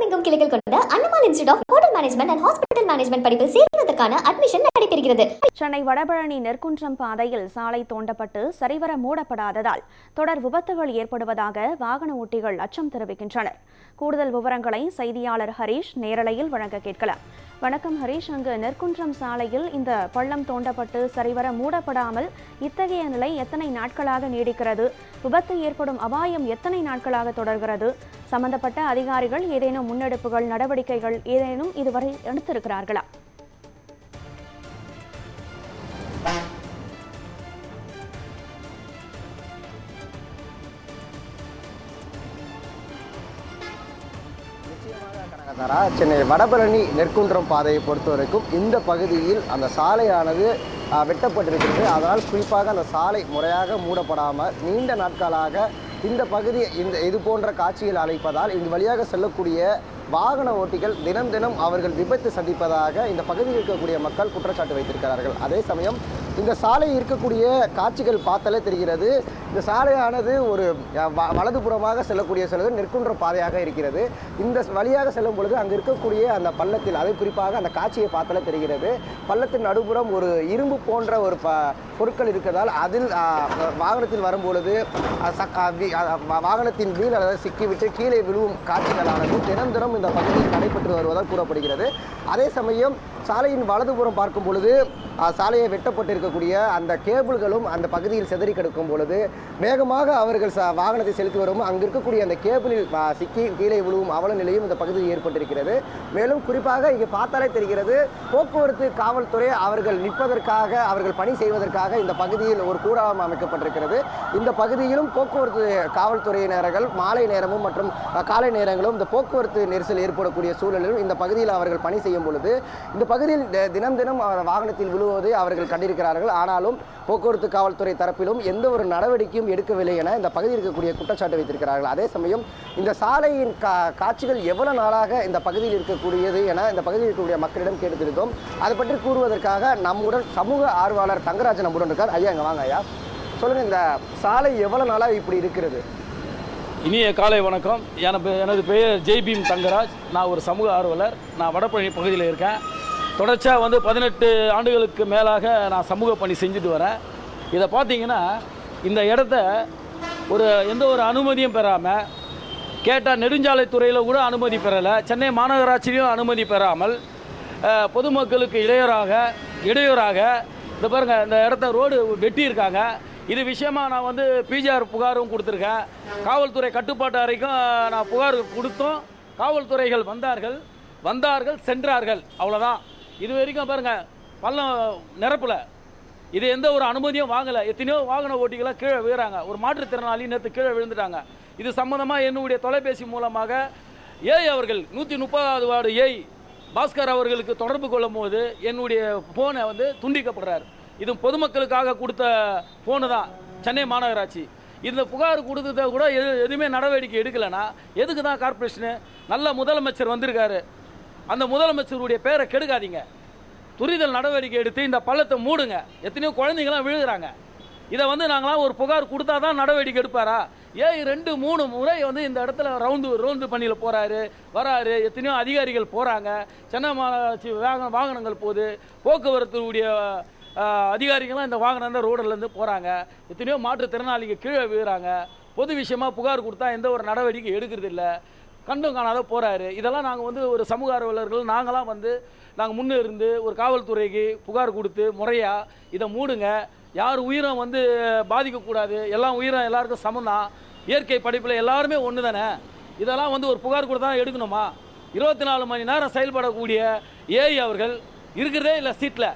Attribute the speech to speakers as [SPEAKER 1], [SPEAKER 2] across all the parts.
[SPEAKER 1] தமிழகமெங்கும் கிளைகள் கொண்ட Annamal institute of hotel management and hospital management படிப்பில் சேர்வதற்கான அட்மிஷன் நடைபெறுகிறது.
[SPEAKER 2] சென்னை வடபழனி நெற்குன்றம் பாதையில் சாலை தோண்டப்பட்டு சரிவர மூடப்படாததால் தொடர் விபத்துகள் ஏற்படுவதாக வாகன ஓட்டிகள் அச்சம் தெரிவிக்கின்றனர். கூடுதல் விவரங்களை செய்தியாளர் ஹரீஷ் நேரலையில் வழங்க கேட்கலாம். வணக்கம் ஹரீஷ், அங்கு நெற்குன்றம் சாலையில் இந்த பள்ளம் தோண்டப்பட்டு சரிவர மூடப்படாமல் இத்தகைய நிலை எத்தனை நாட்களாக நீடிக்கிறது? விபத்து ஏற்படும் அபாயம் எத்தனை நாட்களாக தொடர்கிறது? சம்பந்தப்பட்ட அதிகாரிகள் ஏதேனும் முன்னெடுப்புகள், நடவடிக்கைகள் ஏதேனும் இதுவரை எடுத்திருக்கிறார்களா?
[SPEAKER 3] சென்னை வடபழனி நெற்குன்றம் பாதையை பொறுத்தவரைக்கும் இந்த பகுதியில் அந்த சாலையானது வெட்டப்பட்டிருக்கிறது. அதனால் குறிப்பாக அந்த சாலை முறையாக மூடப்படாமல் நீண்ட நாட்களாக இந்த பகுதி இது போன்ற காட்சிகள் அழைப்பதால் இந்த வழியாக செல்லக்கூடிய வாகன ஓட்டிகள் தினம் அவர்கள் விபத்து சந்திப்பதாக இந்த பகுதியில் இருக்கக்கூடிய மக்கள் குற்றச்சாட்டு வைத்திருக்கிறார்கள். அதே சமயம் இந்த சாலை இருக்கக்கூடிய காட்சிகள் பார்த்தாலே தெரிகிறது, இந்த சாலையானது ஒரு வலதுபுறமாக செல்லக்கூடிய நெற்குன்ற பாதையாக இருக்கிறது. இந்த வழியாக செல்லும் பொழுது அங்கு இருக்கக்கூடிய அந்த பள்ளத்தில், அதை குறிப்பாக அந்த காட்சியை பார்த்தாலே தெரிகிறது, பள்ளத்தின் நடுப்புறம் ஒரு இரும்பு போன்ற ஒரு பொருட்கள் இருக்கிறதால் அதில் வாகனத்தில் வரும்பொழுது வாகனத்தின் வீல் அதாவது சிக்கிவிட்டு கீழே விழுவும் காட்சிகளானது தினம் இந்த பகுதியில் நடைபெற்று வருவதால் கூறப்படுகிறது. அதே சமயம் சாலையின் வலதுபுறம் பார்க்கும் பொழுது சாலையை வெட்டப்பட்டிருக்கக்கூடிய அந்த கேபிள்களும் அந்த பகுதியில் சிதறி கிடக்கும் பொழுது வேகமாக அவர்கள் வாகனத்தை செலுத்தி வரும் அங்கு இருக்கக்கூடிய அந்த கேபிளில் சிக்கி கீழே விழுவும் அவல நிலையும் இந்த பகுதியில் ஏற்பட்டிருக்கிறது. மேலும் குறிப்பாக இங்கே பார்த்தாலே தெரிகிறது, போக்குவரத்து காவல்துறை அவர்கள் நிற்பதற்காக, அவர்கள் பணி செய்வதற்காக இந்த பகுதியில் ஒரு கூடாரம் அமைக்கப்பட்டிருக்கிறது. இந்த பகுதியிலும் போக்குவரத்து காவல்துறையினர்கள் மாலை நேரமும் மற்றும் காலை நேரங்களும் இந்த போக்குவரத்து நெரிசல் ஏற்படக்கூடிய சூழலிலும் இந்த பகுதியில் அவர்கள் பணி செய்யும் பொழுது இந்த பகுதியில் தினம் வாகனத்தில் விழுவதை அவர்கள் கண்டிருக்கிறார்கள். ஆனாலும் போக்குவரத்து காவல்துறை தரப்பிலும் எந்த ஒரு நடவடிக்கையும் எடுக்கவில்லை என இந்த பகுதியில் இருக்கக்கூடிய குற்றச்சாட்டு வைத்திருக்கிறார்கள். அதே சமயம் இந்த சாலையின் காட்சிகள் எவ்வளவு நாளாக இந்த பகுதியில் இருக்கக்கூடியது என இந்த பகுதியில் இருக்கக்கூடிய மக்களிடம் கேட்டுத்திருந்தோம். அதை பற்றி கூறுவதற்காக நம்முடன் சமூக ஆர்வலர் தங்கராஜன் நம்முடன் இருக்கார். ஐயா, இங்கே வாங்க ஐயா, சொல்லுங்கள், இந்த சாலை எவ்வளவு நாளாக இப்படி இருக்கிறது?
[SPEAKER 4] இனிய காலை வணக்கம். எனது பெயர் ஜெய்பீம் தங்கராஜ். நான் ஒரு சமூக ஆர்வலர். நான் வடபழனி பகுதியில் இருக்கேன். தொடர்ச்சியாக 18 ஆண்டுகளுக்கு மேலாக நான் சமூக பணி செஞ்சுட்டு வரேன். இதை பார்த்தீங்கன்னா இந்த இடத்த எந்த ஒரு அனுமதியும் பெறாமல், கேட்டால் நெடுஞ்சாலைத்துறையில் கூட அனுமதி பெறலை, சென்னை மாநகராட்சியிலும் அனுமதி பெறாமல் பொதுமக்களுக்கு இடையூறாக இந்த பாருங்கள், இந்த இடத்த ரோடு வெட்டியிருக்காங்க. இது விஷயமாக நான் பிஜிஆர் புகாரும் கொடுத்துருக்கேன். காவல்துறை கட்டுப்பாட்டு அறைக்கும் நான் புகார் கொடுத்தோம். காவல்துறைகள் வந்தார்கள் சென்றார்கள், அவ்வளோதான். இது வரைக்கும் பாருங்கள், பள்ளம் நிரப்பல. இது எந்த ஒரு அனுமதியும் வாங்கலை. எத்தனையோ வாகன ஓட்டிகளாக கீழே விழுறாங்க. ஒரு மாற்றுத்திறனாளி நேற்று கீழே விழுந்துட்டாங்க. இது சம்மந்தமாக என்னுடைய தொலைபேசி மூலமாக ஏஐ அவர்கள் 130வது வார்டு ஏஐ பாஸ்கர் அவர்களுக்கு தொடர்பு கொள்ளும் போது என்னுடைய ஃபோனை துண்டிக்கப்படுறார். இது பொதுமக்களுக்காக கொடுத்த ஃபோனு தான் சென்னை மாநகராட்சி. இந்த புகார் கொடுத்ததை கூட எதுவுமே நடவடிக்கை எடுக்கலைன்னா எதுக்கு தான் கார்பரேஷனு? நல்ல முதலமைச்சர் வந்திருக்காரு, அந்த முதலமைச்சருடைய பேரை கெடுக்காதீங்க. துரிதல் நடவடிக்கை எடுத்து இந்த பள்ளத்தை மூடுங்க. எத்தனையோ குழந்தைங்களாம் விழுகிறாங்க. இதை நாங்களாம் ஒரு புகார் கொடுத்தா தான் நடவடிக்கை எடுப்பாரா? 2-3 முறை இந்த இடத்துல ரவுண்டு பண்ணியில் வராரு. எத்தனையோ அதிகாரிகள் போகிறாங்க. சென்னை மாநகராட்சி வாகனங்கள் போகுது, போக்குவரத்துடைய அதிகாரிகள்லாம் இந்த வாகனம் ரோடிலேருந்து போகிறாங்க. எத்தனையோ மாற்றுத்திறனாளிகள் கீழே விழுறாங்க. பொது விஷயமாக புகார் கொடுத்தா எந்த ஒரு நடவடிக்கை எடுக்கிறது இல்லை, கண்டும் காணாத போகிறாரு. இதெல்லாம் நாங்கள் ஒரு சமூக ஆர்வலர்கள் நாங்களாம் நாங்கள் முன்னே இருந்து ஒரு காவல்துறைக்கு புகார் கொடுத்து முறையாக இதை மூடுங்க, யார் உயிரும் பாதிக்கக்கூடாது, எல்லாம் உயிரும் எல்லாருக்கும் சமந்தான், இயற்கை படைப்பில் எல்லாருமே ஒன்று தானே, இதெல்லாம் ஒரு புகார் கொடுத்தா எடுக்கணுமா? 24 மணி நேரம் செயல்படக்கூடிய ஏஐ அவர்கள் இருக்கிறதே இல்லை சீட்டில்.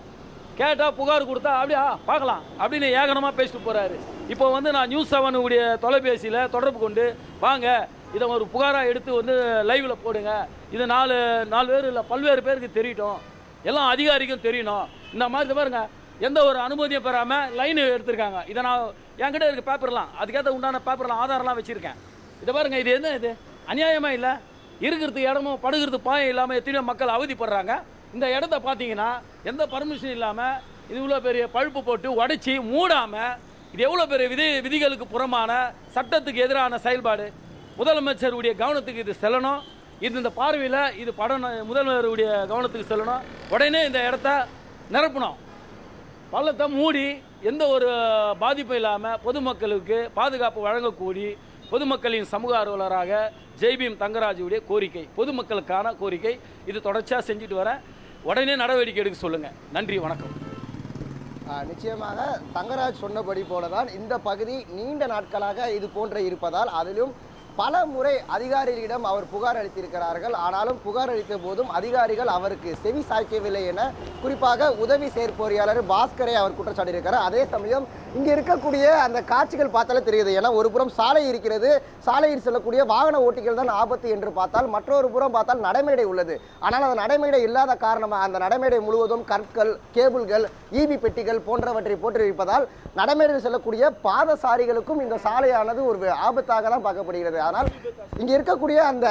[SPEAKER 4] கேட்டால் புகார் கொடுத்தா அப்படியா பார்க்கலாம் அப்படின்னு ஏகனமாக பேசிட்டு போகிறாரு. இப்போ நான் நியூஸ் 7 உடைய தொலைபேசியில் தொடர்பு கொண்டு வாங்க, இதை ஒரு புகாராக எடுத்து லைவில் போடுங்க, இது 4 பேர் இல்லை பல்வேறு பேருக்கு தெரியட்டும், எல்லாம் அதிகாரிக்கும் தெரியணும். இந்த மாதிரி பாருங்க, எந்த ஒரு அனுமதியும் பெறாமல் லைன் எடுத்திருக்காங்க. இதை நான் என்கிட்ட இருக்க பேப்பர்லாம், அதுக்கேற்ற உண்டான பேப்பர்லாம் ஆதாரம்லாம் வச்சுருக்கேன். இதை பாருங்கள், இது என்ன, இது அநியாயமாக இல்லை? இருக்கிறதுக்கு இடமும் படுகிறதுக்கு பாயம் இல்லாமல் எத்தனையோ மக்கள் அவதிப்படுறாங்க. இந்த இடத்த பார்த்தீங்கன்னா எந்த பர்மிஷன் இல்லாமல் இது இவ்வளோ பெரிய பழுப்பு போட்டு உடைச்சி மூடாமல், இது எவ்வளோ பெரிய விதிகளுக்கு புறமான சட்டத்துக்கு எதிரான செயல்பாடு. முதலமைச்சருடைய கவனத்துக்கு இது செல்லணும். இந்த பார்வையில் இது படம் முதல்வருடைய கவனத்துக்கு செல்லணும். உடனே இந்த இடத்த நிரப்பணும். பள்ளத்தை மூடி எந்த ஒரு பாதிப்பும் இல்லாமல் பொதுமக்களுக்கு பாதுகாப்பு வழங்கக்கூடி பொதுமக்களின் சமூக ஆர்வலராக ஜெய்பீம் தங்கராஜுடைய கோரிக்கை, பொதுமக்களுக்கான கோரிக்கை. இது தொடர்ச்சியாக செஞ்சுட்டு வரேன். உடனே நடவடிக்கை எடுக்க சொல்லுங்கள். நன்றி, வணக்கம்.
[SPEAKER 3] நிச்சயமாக தங்கராஜ் சொன்னபடி போலதான் இந்த பகுதி நீண்ட நாட்களாக இது போன்ற இருப்பதால் அதிலும் பல முறை அதிகாரிகளிடம் அவர் புகார் அளித்திருக்கிறார்கள். ஆனாலும் புகார் அளித்த போதும் அதிகாரிகள் அவருக்கு செவி சாய்க்கவில்லை என குறிப்பாக உதவி செயற்பொறியாளர் பாஸ்கரை அவர் குற்றச்சாட்டியிருக்கிறார். அதே சமயம் இங்கே இருக்கக்கூடிய அந்த காட்சிகள் பார்த்தாலே தெரியுது. ஏன்னா ஒரு புறம் சாலை இருக்கிறது, சாலையில் செல்லக்கூடிய வாகன ஓட்டிகள் தான் ஆபத்து என்று பார்த்தால், மற்றொரு புறம் பார்த்தால் நடைமேடை உள்ளது. ஆனால் அந்த நடைமேடை இல்லாத காரணமாக அந்த நடைமேடை முழுவதும் கற்கள், கேபிள்கள், ஈபி பெட்டிகள் போன்றவற்றை போட்டிருப்பதால் நடைமேடையில் செல்லக்கூடிய பாதசாரிகளுக்கும் இந்த சாலையானது ஒரு ஆபத்தாக தான் பார்க்கப்படுகிறது. ஆனால் இங்க இருக்கக்கூடிய அந்த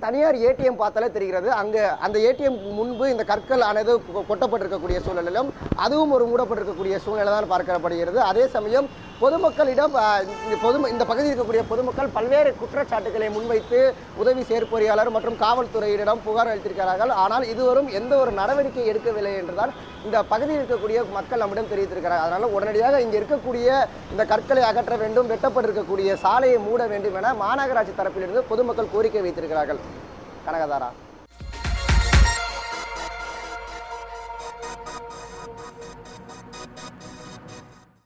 [SPEAKER 3] தனியார் ஏடிஎம் பார்த்தாலே தெரிகிறது. அங்கே அந்த ஏடிஎம் முன்பு இந்த கற்கள் ஆனது கொட்டப்பட்டிருக்கக்கூடிய சூழ்நிலையிலும் அதுவும் ஒரு மூடப்பட்டிருக்கக்கூடிய சூழ்நிலை தான் பார்க்கப்படுகிறது. அதே சமயம் பொதுமக்களிடம் இந்த பகுதியில் இருக்கக்கூடிய பொதுமக்கள் பல்வேறு குற்றச்சாட்டுகளை முன்வைத்து உதவி செயற்பொறியாளர் மற்றும் காவல்துறையிடம் புகார் அளித்திருக்கிறார்கள். ஆனால் இதுவரும் எந்த ஒரு நடவடிக்கை எடுக்கவில்லை என்றுதான் இந்த பகுதியில் இருக்கக்கூடிய மக்கள் நம்மிடம் தெரிவித்திருக்கிறார்கள். அதனால் உடனடியாக இங்கே இருக்கக்கூடிய இந்த கற்களை அகற்ற வேண்டும், வெட்டப்பட்டிருக்கக்கூடிய சாலையை மூட வேண்டும் என மாநகராட்சி தரப்பிலிருந்து பொதுமக்கள் கோரிக்கை வைத்திருக்கிறார்கள். கனகதாரா.